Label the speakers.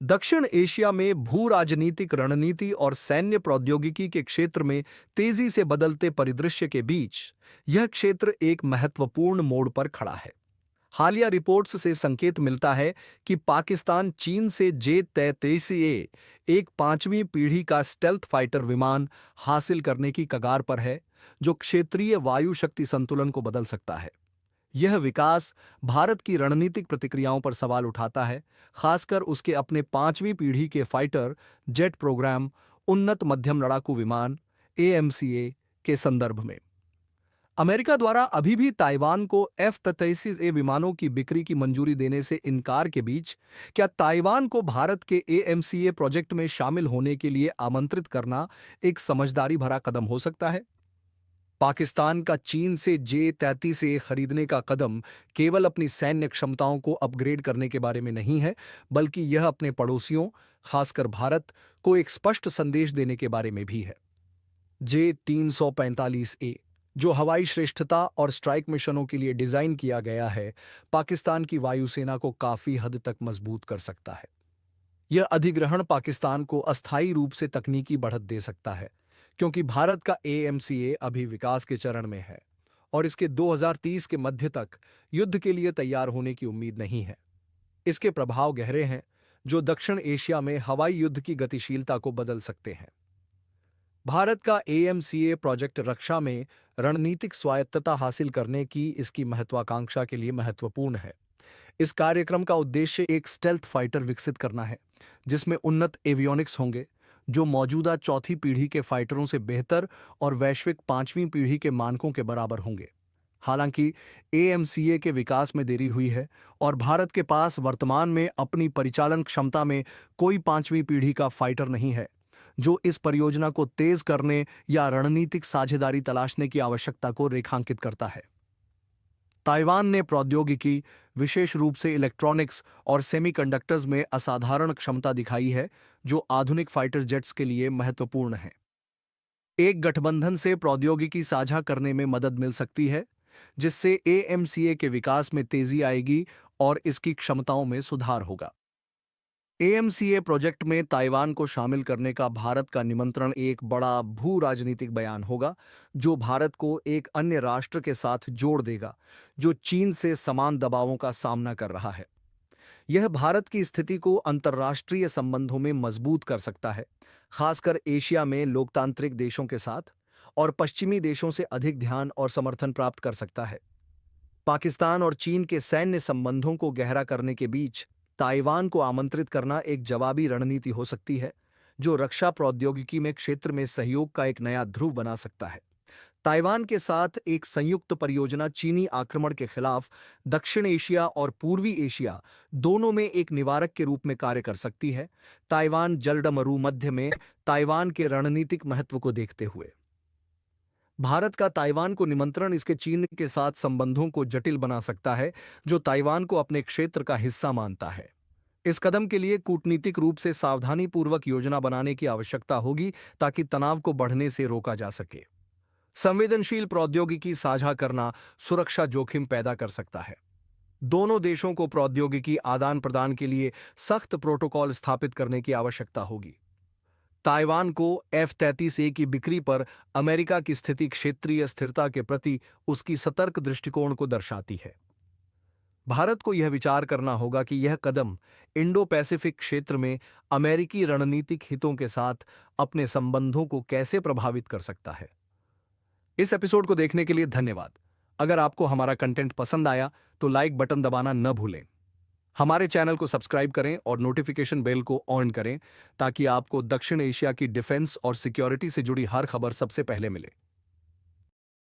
Speaker 1: दक्षिण एशिया में भू राजनीतिक रणनीति और सैन्य प्रौद्योगिकी के क्षेत्र में तेजी से बदलते परिदृश्य के बीच यह क्षेत्र एक महत्वपूर्ण मोड़ पर खड़ा है। हालिया रिपोर्ट्स से संकेत मिलता है कि पाकिस्तान चीन से J-33A एक पांचवीं पीढ़ी का स्टेल्थ फाइटर विमान हासिल करने की कगार पर है, जो क्षेत्रीय वायु शक्ति संतुलन को बदल सकता है। यह विकास भारत की रणनीतिक प्रतिक्रियाओं पर सवाल उठाता है, खासकर उसके अपने पांचवीं पीढ़ी के फाइटर जेट प्रोग्राम उन्नत मध्यम लड़ाकू विमान AMCA के संदर्भ में। अमेरिका द्वारा अभी भी ताइवान को F-33A विमानों की बिक्री की मंजूरी देने से इनकार के बीच, क्या ताइवान को भारत के AMCA प्रोजेक्ट में शामिल होने के लिए आमंत्रित करना एक समझदारी भरा कदम हो सकता है? पाकिस्तान का चीन से J-33A खरीदने का कदम केवल अपनी सैन्य क्षमताओं को अपग्रेड करने के बारे में नहीं है, बल्कि यह अपने पड़ोसियों, खासकर भारत, को एक स्पष्ट संदेश देने के बारे में भी है। J-345A, जो हवाई श्रेष्ठता और स्ट्राइक मिशनों के लिए डिजाइन किया गया है, पाकिस्तान की वायुसेना को काफी हद तक मजबूत कर सकता है। यह अधिग्रहण पाकिस्तान को अस्थायी रूप से तकनीकी बढ़त दे सकता है, क्योंकि भारत का AMCA अभी विकास के चरण में है और इसके 2030 के मध्य तक युद्ध के लिए तैयार होने की उम्मीद नहीं है। इसके प्रभाव गहरे हैं, जो दक्षिण एशिया में हवाई युद्ध की गतिशीलता को बदल सकते हैं। भारत का AMCA प्रोजेक्ट रक्षा में रणनीतिक स्वायत्तता हासिल करने की इसकी महत्वाकांक्षा के लिए महत्वपूर्ण है। इस कार्यक्रम का उद्देश्य एक स्टेल्थ फाइटर विकसित करना है, जिसमें उन्नत एवियोनिक्स होंगे, जो मौजूदा चौथी पीढ़ी के फाइटरों से बेहतर और वैश्विक पांचवीं पीढ़ी के मानकों के बराबर होंगे। हालांकि AMCA के विकास में देरी हुई है और भारत के पास वर्तमान में अपनी परिचालन क्षमता में कोई पांचवीं पीढ़ी का फाइटर नहीं है, जो इस परियोजना को तेज करने या रणनीतिक साझेदारी तलाशने की आवश्यकता को रेखांकित करता है। ताइवान ने प्रौद्योगिकी, विशेष रूप से इलेक्ट्रॉनिक्स और सेमीकंडक्टर्स में असाधारण क्षमता दिखाई है, जो आधुनिक फाइटर जेट्स के लिए महत्वपूर्ण है। एक गठबंधन से प्रौद्योगिकी साझा करने में मदद मिल सकती है, जिससे AMCA के विकास में तेजी आएगी और इसकी क्षमताओं में सुधार होगा। AMCA प्रोजेक्ट में ताइवान को शामिल करने का भारत का निमंत्रण एक बड़ा भू राजनीतिक बयान होगा, जो भारत को एक अन्य राष्ट्र के साथ जोड़ देगा, जो चीन से समान दबावों का सामना कर रहा है। यह भारत की स्थिति को अंतर्राष्ट्रीय संबंधों में मजबूत कर सकता है, खासकर एशिया में लोकतांत्रिक देशों के साथ, और पश्चिमी देशों से अधिक ध्यान और समर्थन प्राप्त कर सकता है। पाकिस्तान और चीन के सैन्य संबंधों को गहरा करने के बीच ताइवान को आमंत्रित करना एक जवाबी रणनीति हो सकती है, जो रक्षा प्रौद्योगिकी में क्षेत्र में सहयोग का एक नया ध्रुव बना सकता है। ताइवान के साथ एक संयुक्त परियोजना चीनी आक्रमण के खिलाफ दक्षिण एशिया और पूर्वी एशिया दोनों में एक निवारक के रूप में कार्य कर सकती है। ताइवान जलडमरू मध्य में ताइवान के रणनीतिक महत्व को देखते हुए भारत का ताइवान को निमंत्रण इसके चीन के साथ संबंधों को जटिल बना सकता है, जो ताइवान को अपने क्षेत्र का हिस्सा मानता है। इस कदम के लिए कूटनीतिक रूप से सावधानीपूर्वक योजना बनाने की आवश्यकता होगी, ताकि तनाव को बढ़ने से रोका जा सके। संवेदनशील प्रौद्योगिकी साझा करना सुरक्षा जोखिम पैदा कर सकता है। दोनों देशों को प्रौद्योगिकी आदान प्रदान के लिए सख्त प्रोटोकॉल स्थापित करने की आवश्यकता होगी। ताइवान को F-33A की बिक्री पर अमेरिका की स्थिति क्षेत्रीय स्थिरता के प्रति उसकी सतर्क दृष्टिकोण को दर्शाती है। भारत को यह विचार करना होगा कि यह कदम इंडो पैसिफिक क्षेत्र में अमेरिकी रणनीतिक हितों के साथ अपने संबंधों को कैसे प्रभावित कर सकता है। इस एपिसोड को देखने के लिए धन्यवाद। अगर आपको हमारा कंटेंट पसंद आया तो लाइक बटन दबाना न भूलें। हमारे चैनल को सब्सक्राइब करें और नोटिफिकेशन बेल को ऑन करें, ताकि आपको दक्षिण एशिया की डिफेंस और सिक्योरिटी से जुड़ी हर खबर सबसे पहले मिले।